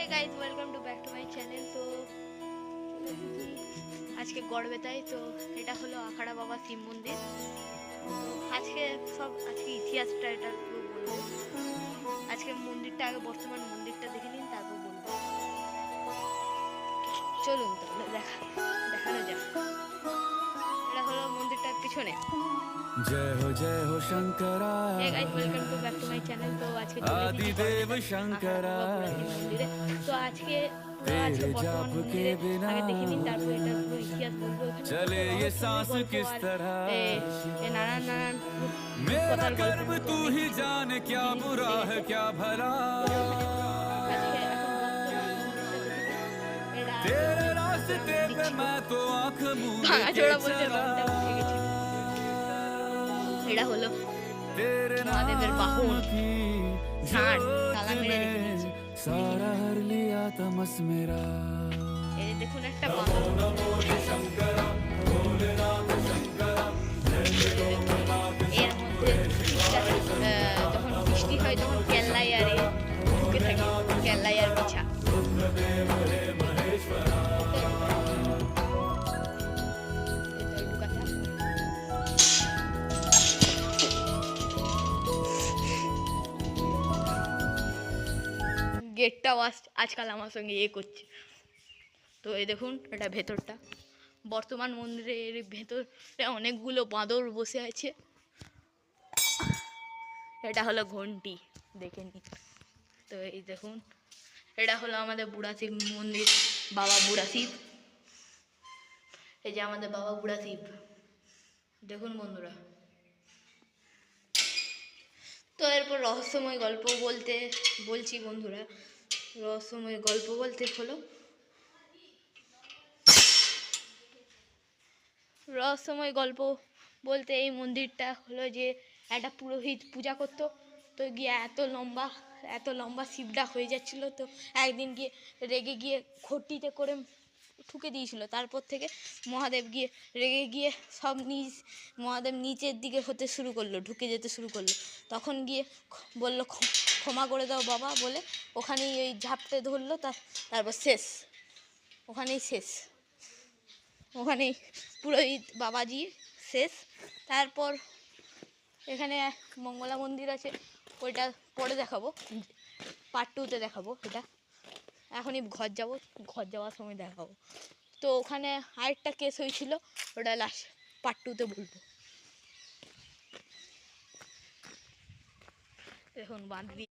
Hey guys welcome to back to my channel. তো আজকে গড়বেতায়, তো এটা হলো আখাড়া বাবা শিব মন্দির। তো আজকে ইতিহাসটা এটা পুরো বলবো। আজকে মন্দিরটা আগে বর্তমান মন্দিরটা দেখে নিন, তারপর বলবো। চলুন তাহলে দেখানো যাক। এটা হলো মন্দিরটার পিছনে। जय हो Shankara hey guys welcome to back to my channel. তো আজকে आदिदेव शंकरा মন্দিরে। তো আজকে तेरे বর্তমান जाप के মন্দিরে बिना আগে দেখে নিন, তারপর এটা পুরো ইতিহাস বলবো। এখানে चले ये सांस किस तरह নানান নানান मेरा কথার গল্প कर्म तू ही जाने क्या बुरा है क्या भला तेरे रास्ते पे मैं तो आंख मूंद के चला এটা হলো तेरे মহাদেবের বাহন नाम की ষাঁড়, তালা মেরে রেখে जोत দিয়েছে। ने सारा हर लिया तमस मेरा এই দেখুন একটা বাহন। এর মধ্যে যখন বৃষ্টি হয় তখন কেল্লাই আর ঢুকে থাকে, কেল্লাই আর পিছা। গেটটাও আজকাল আমার সঙ্গে করছে। তো এই দেখুন, এটা ভেতরটা। বর্তমান মন্দিরের ভেতরে অনেকগুলো বাঁদর বসে আছে। এটা হলো ঘন্টি, দেখে নিন। তো এই দেখুন, এটা হলো আমাদের বুড়া শিব মন্দির, বাবা বুড়া শিব। এই যে আমাদের বাবা বুড়া শিব, দেখুন বন্ধুরা। তো এরপর রহস্যময় গল্প বলছি বন্ধুরা। রহস্যময় গল্প বলতে হলো, রহস্যময় গল্প বলতে এই মন্দিরটা হলো যে একটা পুরোহিত পূজা করতো। তো গিয়ে এত লম্বা শিবটা হয়ে যাচ্ছিলো। তো একদিন গিয়ে রেগে গিয়ে ঘটিতে করে ঠুকে দিয়েছিল। তারপর থেকে মহাদেব রেগে গিয়ে মহাদেব নিচের দিকে ঢুকে যেতে শুরু করলো। তখন গিয়ে বললো, ক্ষমা করে দাও বাবা বলে ওখানেই ওই ঝাপটে ধরলো। তারপর ওখানেই পুরোহিত বাবাজি শেষ। তারপর এখানে মঙ্গলা মন্দির আছে, ওইটা পরে দেখাবো, পার্ট 2-তে দেখাবো। এটা এখনই ঘর যাওয়ার সময় দেখাবো। তো ওখানে আরেকটা কেস হয়েছিল, ওটা লাস্ট পার্ট 2-তে বলবো। দেখুন বাঁধবি